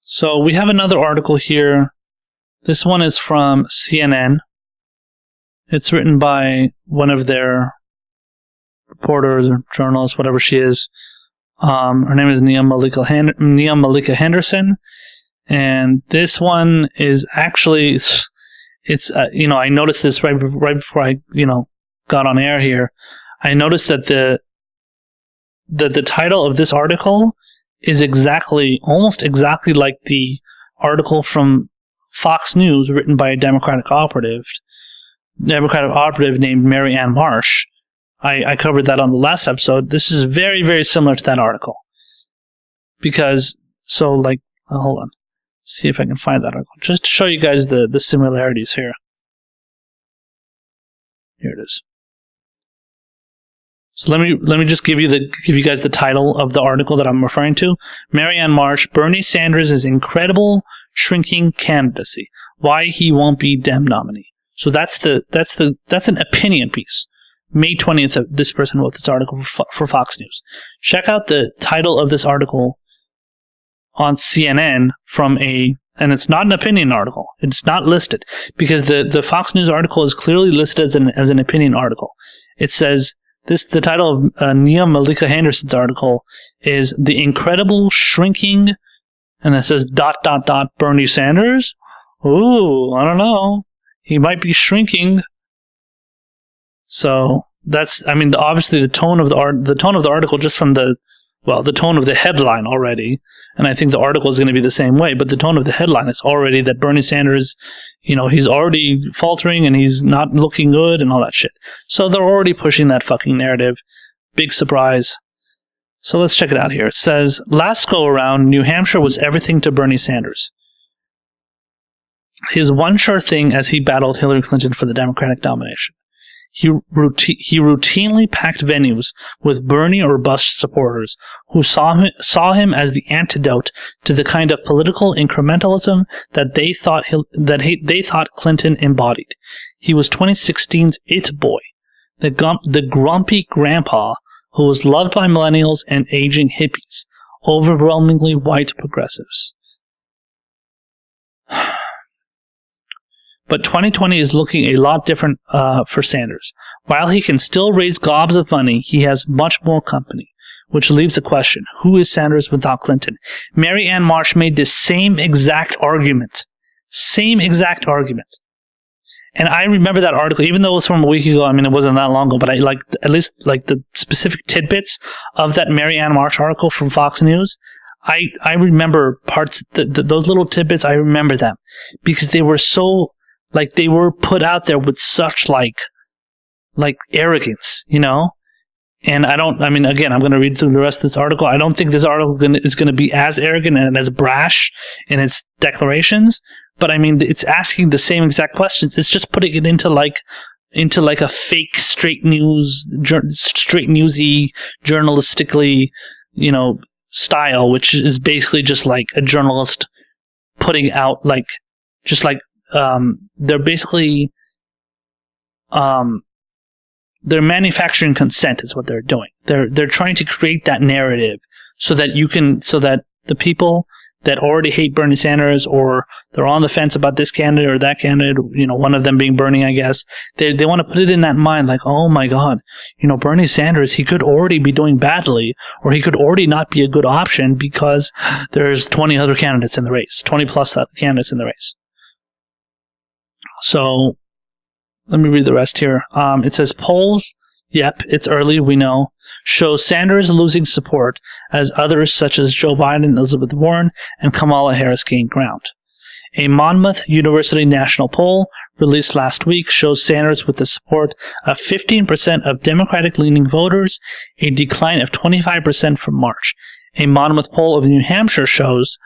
So we have another article here. This one is from CNN. It's written by one of their reporters or journalists, whatever she is. Her name is Nia Malika Henderson. And this one is actually, it's, I noticed this right before I, got on air here. I noticed that the title of this article is almost exactly like the article from Fox News written by a Democratic operative named Mary Ann Marsh. I covered that on the last episode. This is very, very similar to that article. Hold on. See if I can find that article. Just to show you guys the similarities here. Here it is. So let me just give you guys the title of the article that I'm referring to. Mary Ann Marsh, Bernie Sanders' incredible shrinking candidacy. Why he won't be Dem nominee. So that's an opinion piece. May 20th, this person wrote this article for Fox News. Check out the title of this article on CNN and it's not an opinion article. It's not listed because the Fox News article is clearly listed as an opinion article. It says the title of Nia Malika Henderson's article is "The Incredible Shrinking," and it says ... Bernie Sanders. Ooh, I don't know. He might be shrinking. So obviously the tone of the article just from the tone of the headline already, and I think the article is going to be the same way, but the tone of the headline is already that Bernie Sanders, he's already faltering and he's not looking good and all that shit. So they're already pushing that fucking narrative. Big surprise. So let's check it out here. It says, last go around, New Hampshire was everything to Bernie Sanders. His one sure thing as he battled Hillary Clinton for the Democratic nomination. He routinely packed venues with Bernie or bust supporters who saw him as the antidote to the kind of political incrementalism that they thought Clinton embodied. He was 2016's it boy, the grumpy grandpa who was loved by millennials and aging hippies, overwhelmingly white progressives. But 2020 is looking a lot different for Sanders. While he can still raise gobs of money, he has much more company, which leaves the question, who is Sanders without Clinton? Mary Ann Marsh made this same exact argument. And I remember that article, even though it was from a week ago. It wasn't that long ago, but I at least the specific tidbits of that Mary Ann Marsh article from Fox News. I remember parts, those little tidbits, I remember them because they were so, they were put out there with such, arrogance, And again, I'm going to read through the rest of this article. I don't think this article is going to be as arrogant and as brash in its declarations, but it's asking the same exact questions. It's just putting it into a fake straight newsy, journalistically, style, which is basically just like a journalist putting out they're basically they're manufacturing consent is what they're doing. They're trying to create that narrative so that the people that already hate Bernie Sanders or they're on the fence about this candidate or that candidate, one of them being Bernie, I guess, they want to put it in that mind oh my God, Bernie Sanders, he could already be doing badly or he could already not be a good option because there's 20 other candidates in the race, 20 plus candidates in the race. So let me read the rest here. It says polls, yep, it's early, we know, show Sanders losing support as others such as Joe Biden, Elizabeth Warren, and Kamala Harris gain ground. A Monmouth University national poll released last week shows Sanders with the support of 15% of Democratic-leaning voters, a decline of 25% from March. A Monmouth poll of New Hampshire shows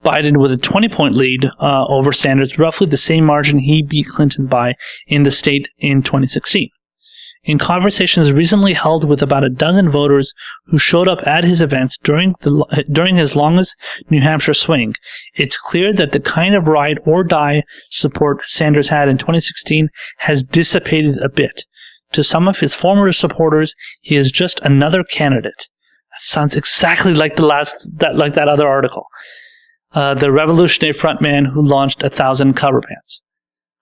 Biden with a 20-point lead over Sanders, roughly the same margin he beat Clinton by in the state in 2016. In conversations recently held with about a dozen voters who showed up at his events during his longest New Hampshire swing, it's clear that the kind of ride or die support Sanders had in 2016 has dissipated a bit. To some of his former supporters, he is just another candidate. That sounds exactly like that other article. the revolutionary frontman who launched 1,000 cover bands.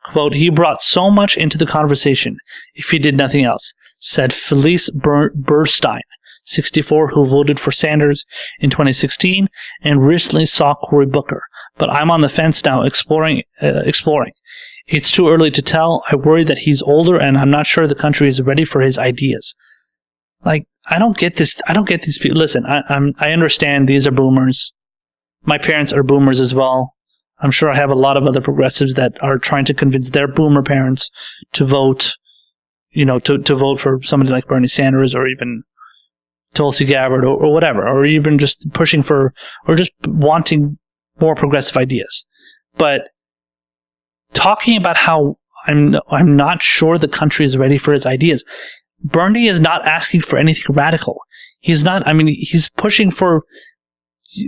Quote, he brought so much into the conversation if he did nothing else, said Felice Burstein, 64, who voted for Sanders in 2016 and recently saw Cory Booker. But I'm on the fence now, exploring. It's too early to tell. I worry that he's older and I'm not sure the country is ready for his ideas. Like, I don't get this. I don't get these people. Listen, I understand these are boomers. My parents are boomers as well. I'm sure I have a lot of other progressives that are trying to convince their boomer parents to vote, to vote for somebody like Bernie Sanders or even Tulsi Gabbard or whatever, or even just pushing for, or just wanting more progressive ideas. But talking about how I'm not sure the country is ready for his ideas. Bernie is not asking for anything radical. He's not, he's pushing for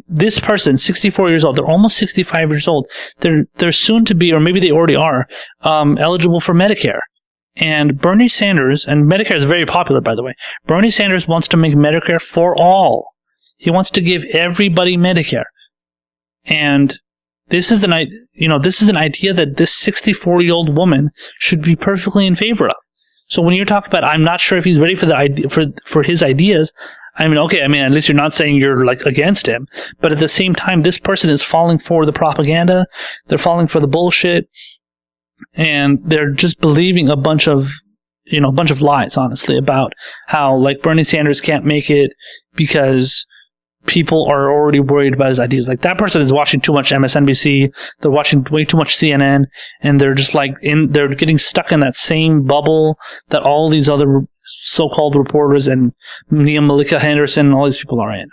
this person, 64 years old. They're almost 65 years old. They're soon to be, or maybe they already are, eligible for Medicare. And Bernie Sanders, and Medicare is very popular, by the way. Bernie Sanders wants to make Medicare for all. He wants to give everybody Medicare. And this is an idea that this 64-year-old woman should be perfectly in favor of. So when you're talking about, I'm not sure if he's ready for the idea, for his ideas. At least you're not saying you're like against him, but at the same time, this person is falling for the propaganda. They're falling for the bullshit, and they're just believing a bunch of lies, honestly, about how like Bernie Sanders can't make it because people are already worried about his ideas. Like, that person is watching too much MSNBC. They're watching way too much CNN, and they're just like they're getting stuck in that same bubble that all these other so-called reporters and Malika Henderson and all these people are in.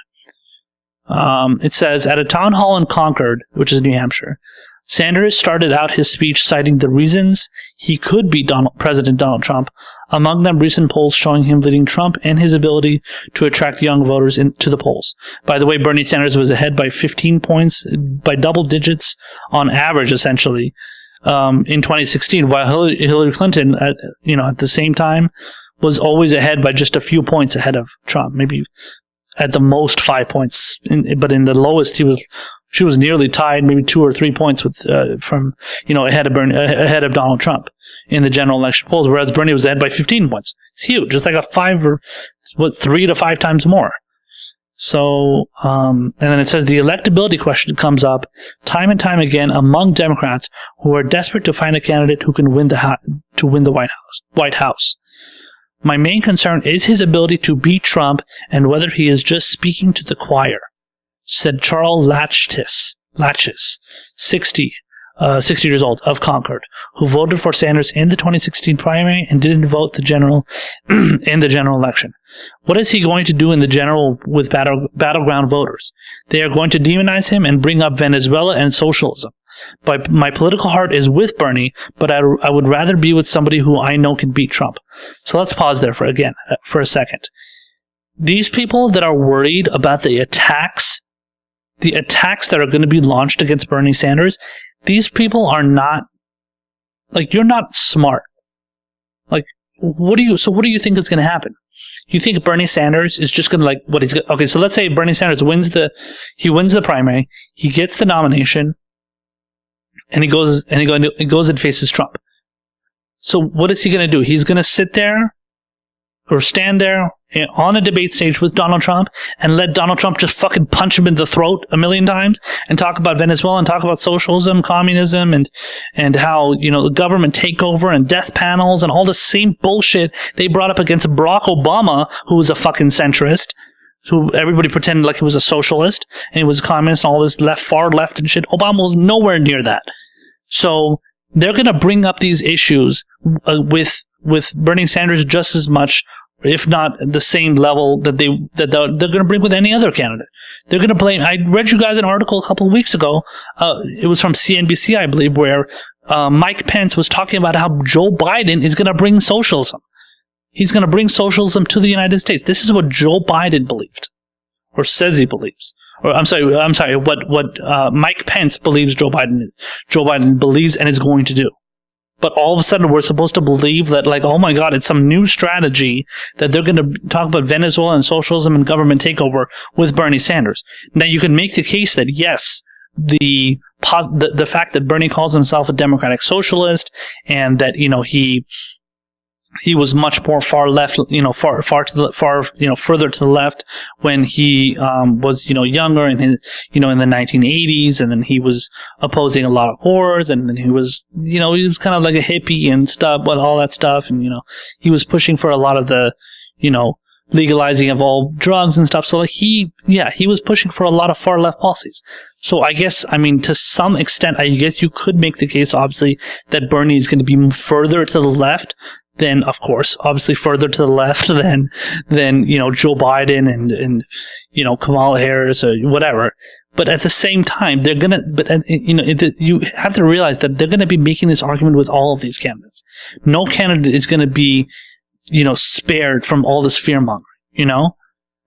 It says, at a town hall in Concord, which is New Hampshire, Sanders started out his speech citing the reasons he could beat President Donald Trump, among them recent polls showing him leading Trump and his ability to attract young voters to the polls. By the way, Bernie Sanders was ahead by 15 points, by double digits on average, essentially, in 2016, while Hillary Clinton, at the same time, was always ahead by just a few points ahead of Trump, maybe at the most 5 points, but in the lowest she was nearly tied, maybe 2 or 3 points with ahead of Donald Trump in the general election polls, whereas Bernie was ahead by 15 points. It's huge. It's like a 3 to 5 times more. So, and then it says the electability question comes up time and time again among Democrats who are desperate to find a candidate who can win the White House. My main concern is his ability to beat Trump and whether he is just speaking to the choir, said Charles Latches, 60 years old, of Concord, who voted for Sanders in the 2016 primary and didn't vote in the general election. What is he going to do in the general with battleground voters? They are going to demonize him and bring up Venezuela and socialism. But my political heart is with Bernie, but I would rather be with somebody who I know can beat Trump. So let's pause there for a second. These people that are worried about the attacks that are going to be launched against Bernie Sanders, these people are not, like, you're not smart. Like, what do you think is going to happen? You think Bernie Sanders is just going to okay, so let's say Bernie Sanders wins the primary, he gets the nomination, and he goes and faces Trump. So what is he going to do? He's going to sit there or stand there on a debate stage with Donald Trump and let Donald Trump just fucking punch him in the throat a million times and talk about Venezuela and talk about socialism, communism, and how, the government takeover and death panels and all the same bullshit they brought up against Barack Obama, who was a fucking centrist, who everybody pretended like he was a socialist and he was a communist and all this far left and shit. Obama was nowhere near that. So they're going to bring up these issues with Bernie Sanders just as much, if not the same level that they're going to bring with any other candidate. They're going to blame. I read you guys an article a couple of weeks ago. It was from CNBC, I believe, where Mike Pence was talking about how Joe Biden is going to bring socialism. He's going to bring socialism to the United States. This is what Joe Biden believed, or says he believes. Or I'm sorry. What Mike Pence believes Joe Biden believes and is going to do. But all of a sudden, we're supposed to believe that, like, oh my God, it's some new strategy that they're going to talk about Venezuela and socialism and government takeover with Bernie Sanders. Now, you can make the case that, yes, the fact that Bernie calls himself a democratic socialist, and that he was much more far left, further to the left when he was younger, and in the 1980s, and then he was opposing a lot of wars, and then he was kind of like a hippie and stuff, but all that stuff, and he was pushing for a lot of the legalizing of all drugs and stuff. So he was pushing for a lot of far left policies. So I guess, to some extent, I guess you could make the case, obviously, that Bernie is going to be further to the left than, of course, obviously further to the left than Joe Biden and Kamala Harris or whatever. But at the same time, they're gonna. But you have to realize that they're gonna be making this argument with all of these candidates. No candidate is gonna be spared from all this fear mongering.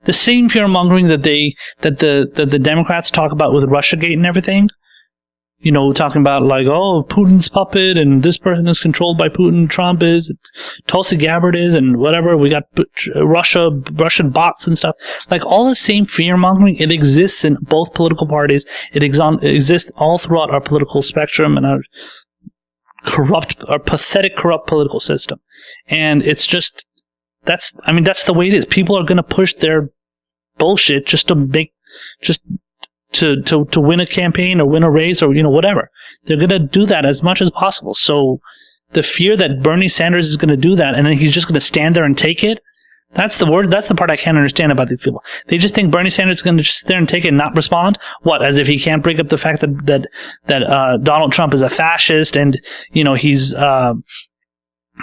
The same fear mongering that the Democrats talk about with Russiagate and everything. Talking about Putin's puppet, and this person is controlled by Putin, Trump is, Tulsi Gabbard is, and whatever. We got Russian bots and stuff. All the same fear mongering, it exists in both political parties. It exists all throughout our political spectrum and our pathetic, corrupt political system. And it's just, that's the way it is. People are going to push their bullshit just to win a campaign or win a race or whatever. They're going to do that as much as possible. So the fear that Bernie Sanders is going to do that and then he's just going to stand there and take it, that's the part I can't understand about these people. They just think Bernie Sanders is going to just sit there and take it and not respond. What, as if he can't bring up the fact that Donald Trump is a fascist, and he's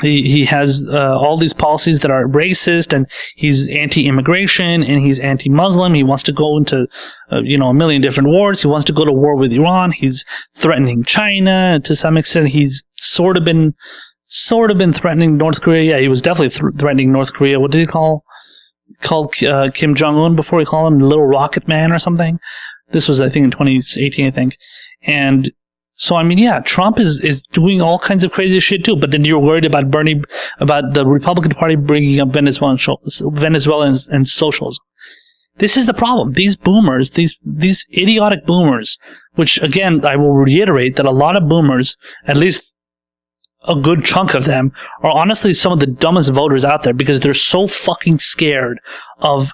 he has all these policies that are racist, and he's anti-immigration, and he's anti-Muslim. He wants to go into a million different wars. He wants to go to war with Iran. He's threatening China to some extent. He's sort of been threatening North Korea. Yeah, he was definitely threatening North Korea. What did he call Kim Jong-un before? He called him Little Rocket Man or something. This was, I think, in 2018, I think. And so, Trump is doing all kinds of crazy shit too. But then you're worried about about the Republican Party bringing up Venezuela and socialism. This is the problem. These boomers, these idiotic boomers, which again, I will reiterate that a lot of boomers, at least a good chunk of them, are honestly some of the dumbest voters out there, because they're so fucking scared of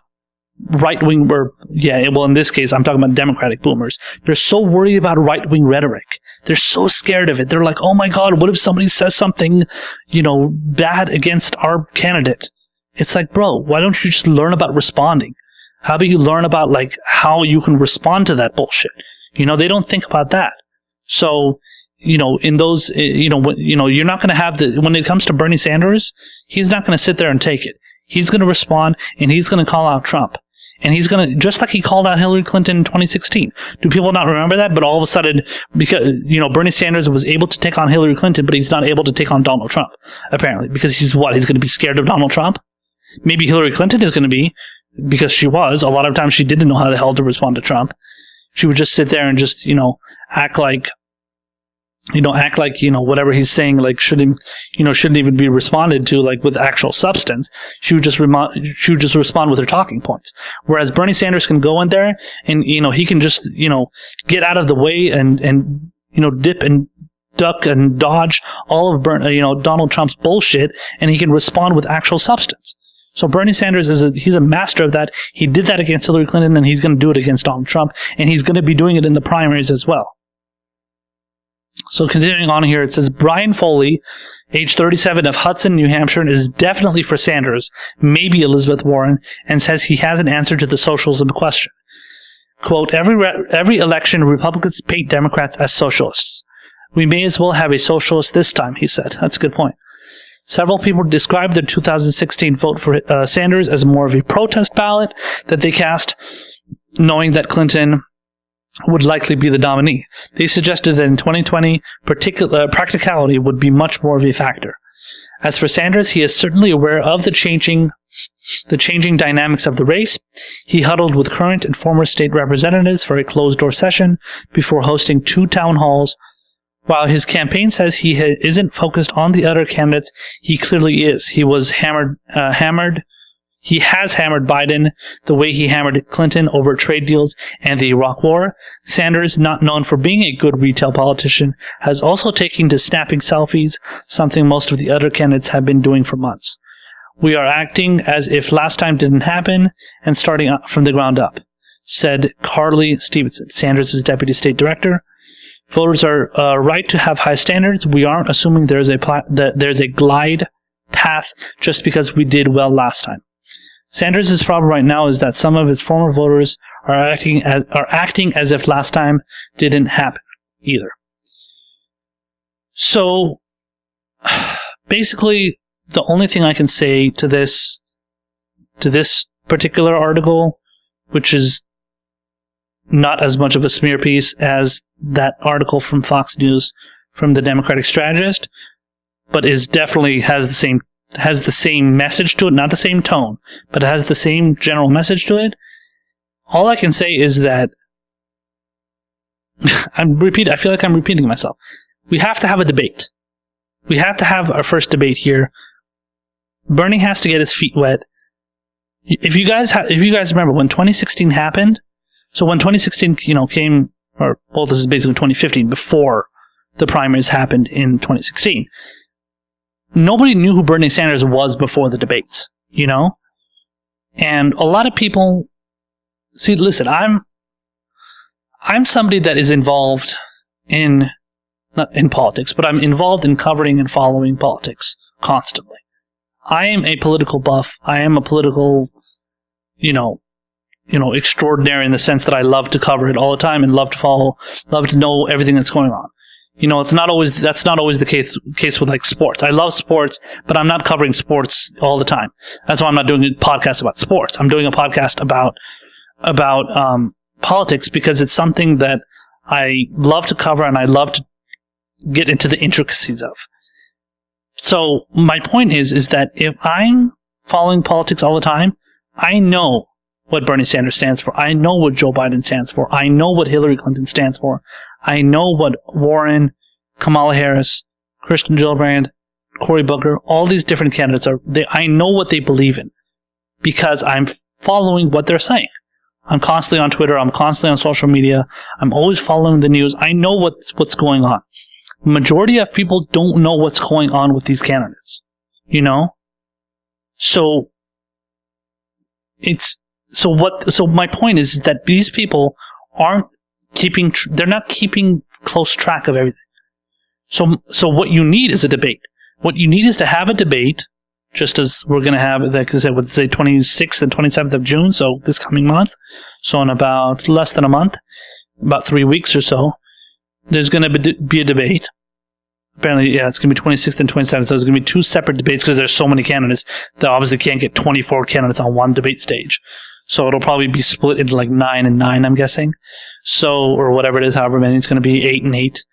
right-wing, in this case, I'm talking about Democratic boomers. They're so worried about right-wing rhetoric. They're so scared of it. They're like, oh my God, what if somebody says something, bad against our candidate? It's like, bro, why don't you just learn about responding? How about you learn about, how you can respond to that bullshit? They don't think about that. So, in those, you're not going to have when it comes to Bernie Sanders, he's not going to sit there and take it. He's going to respond, and he's going to call out Trump. And he's going to, just like he called out Hillary Clinton in 2016. Do people not remember that? But all of a sudden, because, Bernie Sanders was able to take on Hillary Clinton, but he's not able to take on Donald Trump, apparently. Because he's going to be scared of Donald Trump? Maybe Hillary Clinton is going to be, because she was. A lot of times she didn't know how the hell to respond to Trump. She would just sit there and just, act like, whatever he's saying, shouldn't even be responded to, with actual substance. She would just respond with her talking points. Whereas Bernie Sanders can go in there and, he can just, get out of the way and dip and duck and dodge all of Donald Trump's bullshit, and he can respond with actual substance. So Bernie Sanders he's a master of that. He did that against Hillary Clinton, and he's going to do it against Donald Trump, and he's going to be doing it in the primaries as well. So continuing on here, it says Brian Foley, age 37, of Hudson, New Hampshire, is definitely for Sanders, maybe Elizabeth Warren, and says he has an answer to the socialism question. Quote, every election, Republicans paint Democrats as socialists. We may as well have a socialist this time, he said. That's a good point. Several people described their 2016 vote for Sanders as more of a protest ballot that they cast, knowing that Clinton would likely be the nominee. They suggested that in 2020, practicality would be much more of a factor. As for Sanders, he is certainly aware of the changing dynamics of the race. He huddled with current and former state representatives for a closed-door session before hosting 2 town halls. While his campaign says he isn't focused on the other candidates, he clearly is. He was hammered He has hammered Biden the way he hammered Clinton over trade deals and the Iraq War. Sanders, not known for being a good retail politician, has also taken to snapping selfies, something most of the other candidates have been doing for months. We are acting as if last time didn't happen and starting from the ground up, said Carly Stevenson, Sanders' deputy state director. Voters are right to have high standards. We aren't assuming there's a glide path just because we did well last time. Sanders' problem right now is that some of his former voters are acting as if last time didn't happen either. So, basically, the only thing I can say to this particular article, which is not as much of a smear piece as that article from Fox News from the Democratic strategist, but is definitely has the same message to it, not the same tone, but it has the same general message to it. All I can say is that I feel like I'm repeating myself. We have to have a debate. We have to have our first debate here. Bernie has to get his feet wet. If you guys remember when 2016 happened, so when 2016, came, this is basically 2015, before the primaries happened in 2016. Nobody knew who Bernie Sanders was before the debates, And a lot of people, see, listen, I'm somebody that is involved not in politics, but I'm involved in covering and following politics constantly. I am a political buff. I am a political, extraordinary in the sense that I love to cover it all the time and love to know everything that's going on. That's not always the case with like sports. I love sports, but I'm not covering sports all the time. That's why I'm not doing a podcast about sports. I'm doing a podcast about politics because it's something that I love to cover and I love to get into the intricacies of. So my point is that if I'm following politics all the time, I know what Bernie Sanders stands for. I know what Joe Biden stands for. I know what Hillary Clinton stands for. I know what Warren, Kamala Harris, Kristen Gillibrand, Cory Booker, all these different candidates are. I know what they believe in because I'm following what they're saying. I'm constantly on Twitter. I'm constantly on social media. I'm always following the news. I know what's going on. Majority of people don't know what's going on with these candidates. So my point is that these people they're not keeping close track of everything. So what you need is a debate. What you need is to have a debate, just as we're going to have, like I said, 26th and 27th of June, so this coming month. So in about less than a month, about 3 weeks or so, there's going to be a debate. Apparently, it's going to be 26th and 27th, so there's going to be two separate debates because there's so many candidates that obviously can't get 24 candidates on one debate stage. So it'll probably be split into like 9 and 9, I'm guessing. So, or whatever it is, however many, it's going to be 8 and 8.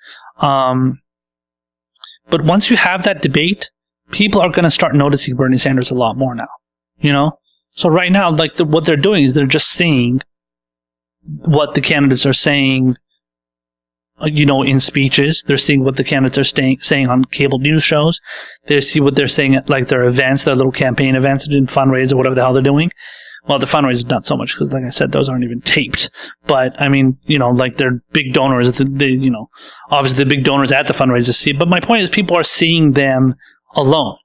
But once you have that debate, people are going to start noticing Bernie Sanders a lot more now. So right now, what they're doing is they're just saying what the candidates are saying, in speeches. They're seeing what the candidates are saying on cable news shows. They see what they're saying at like their events, their little campaign events, and fundraisers, or whatever the hell they're doing. Well, the fundraisers not so much because, like I said, those aren't even taped. But I mean, like they're big donors. Obviously the big donors at the fundraisers see. But my point is, people are seeing them alone.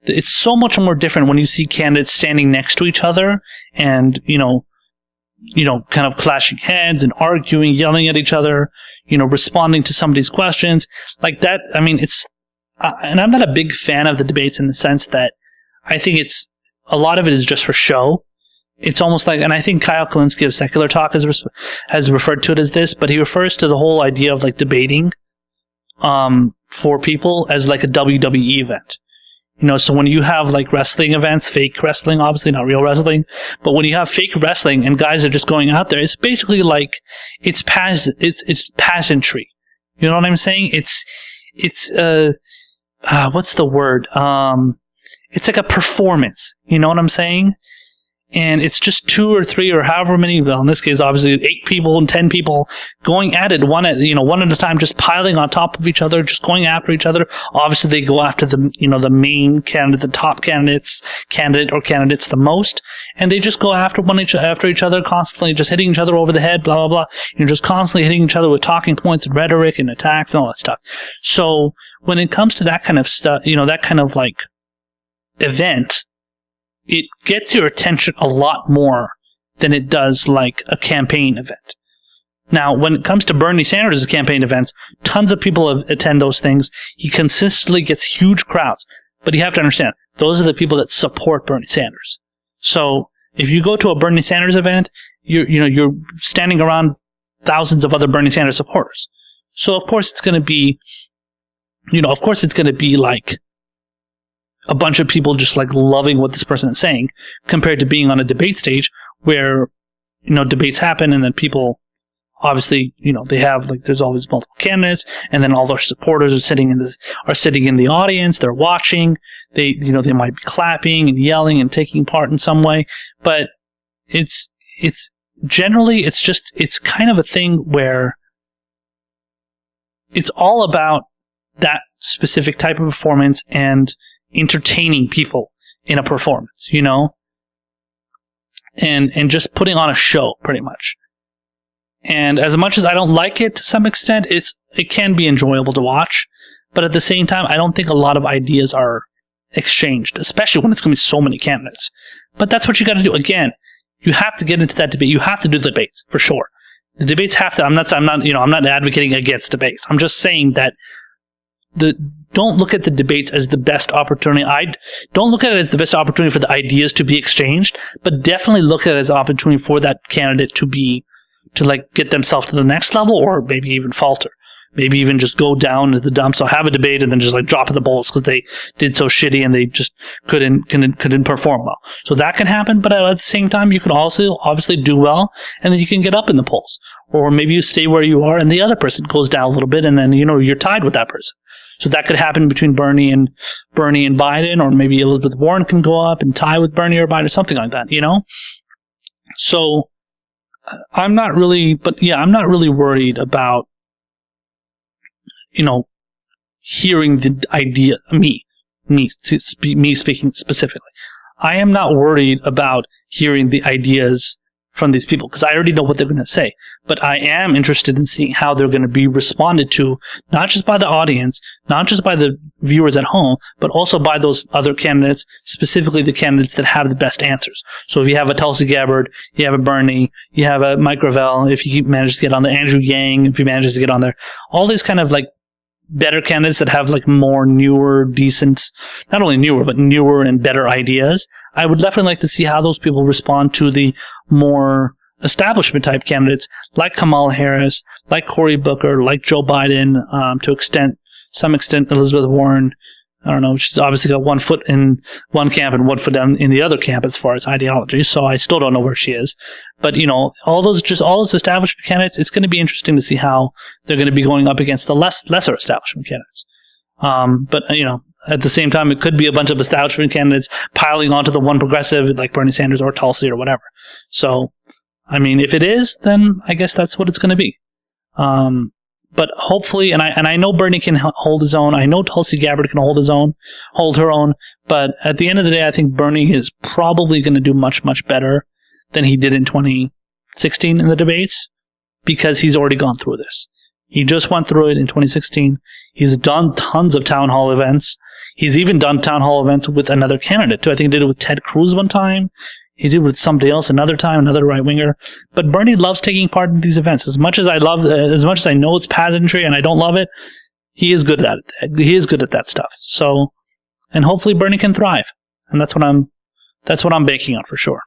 It's so much more different when you see candidates standing next to each other and kind of clashing heads and arguing, yelling at each other, responding to somebody's questions like that. I mean, and I'm not a big fan of the debates in the sense that I think a lot of it is just for show. It's almost like, and I think Kyle Kalinske of Secular Talk has referred to it as this, but he refers to the whole idea of like debating, for people as like a WWE event. So when you have like wrestling events, fake wrestling, obviously not real wrestling, but when you have fake wrestling and guys are just going out there, it's basically like, it's pageantry. You know what I'm saying? It's what's the word? It's like a performance. You know what I'm saying? and it's just 2 or 3 or however many, well, in this case, obviously 8 people and 10 people going at it, one at a time, just piling on top of each other, just going after each other. Obviously, they go after the main candidate, the top candidates the most, and they just go after each other constantly, just hitting each other over the head, blah, blah, blah. Just constantly hitting each other with talking points and rhetoric and attacks and all that stuff. So when it comes to that kind of stuff, that kind of like event, it gets your attention a lot more than it does like a campaign event. Now, when it comes to Bernie Sanders' campaign events, tons of people attend those things. He consistently gets huge crowds. But you have to understand, those are the people that support Bernie Sanders. So if you go to a Bernie Sanders event, you're standing around thousands of other Bernie Sanders supporters. So of course it's going to be, like a bunch of people just like loving what this person is saying, compared to being on a debate stage where, debates happen and then people obviously, they have like, there's always multiple candidates, and then all their supporters are sitting in the audience, they're watching, they might be clapping and yelling and taking part in some way, but it's generally, it's kind of a thing where it's all about that specific type of performance and entertaining people in a performance, and just putting on a show, pretty much. And as much as I don't like it to some extent, it can be enjoyable to watch, but at the same time, I don't think a lot of ideas are exchanged, especially when it's going to be so many candidates. But that's what you got to do. Again, you have to get into that debate. You have to do the debates for sure. The debates have to. I'm not advocating against debates. I'm just saying that don't look at the debates as the best opportunity. Don't look at it as the best opportunity for the ideas to be exchanged, but definitely look at it as an opportunity for that candidate to get themselves to the next level, or maybe even falter. Maybe even just go down to the dumps. So have a debate and then just like drop in the bowls because they did so shitty and they just couldn't perform well. So that can happen, but at the same time, you can also obviously do well, and then you can get up in the polls. Or maybe you stay where you are and the other person goes down a little bit, and then you're tied with that person. So that could happen between Bernie and Biden, or maybe Elizabeth Warren can go up and tie with Bernie or Biden, or something like that. So I'm not really worried about hearing the idea. Me speaking specifically, I am not worried about hearing the ideas from these people because I already know what they're going to say. But I am interested in seeing how they're going to be responded to, not just by the audience, not just by the viewers at home, but also by those other candidates, specifically the candidates that have the best answers. So if you have a Tulsi Gabbard, you have a Bernie, you have a Mike Gravel, if he manages to get on there, Andrew Yang, if he manages to get on there, all these kind of like better candidates that have like more newer, decent, not only newer, but newer and better ideas. I would definitely like to see how those people respond to the more establishment type candidates like Kamala Harris, like Cory Booker, like Joe Biden, to some extent Elizabeth Warren. I don't know, she's obviously got one foot in one camp and one foot down in the other camp as far as ideology, so I still don't know where she is. But, all those establishment candidates, it's going to be interesting to see how they're going to be going up against the lesser establishment candidates. But at the same time, it could be a bunch of establishment candidates piling onto the one progressive like Bernie Sanders or Tulsi or whatever. So, if it is, then I guess that's what it's going to be. But hopefully, and I know Bernie can hold his own. I know Tulsi Gabbard can hold her own. But at the end of the day, I think Bernie is probably going to do much, much better than he did in 2016 in the debates, because he's already gone through this. He just went through it in 2016. He's done tons of town hall events. He's even done town hall events with another candidate too. I think he did it with Ted Cruz one time. He did it with somebody else another time, another right-winger. But Bernie loves taking part in these events. As much as I know it's pageantry and I don't love it, he is good at it. He is good at that stuff. So, and hopefully Bernie can thrive. And that's what I'm banking on for sure.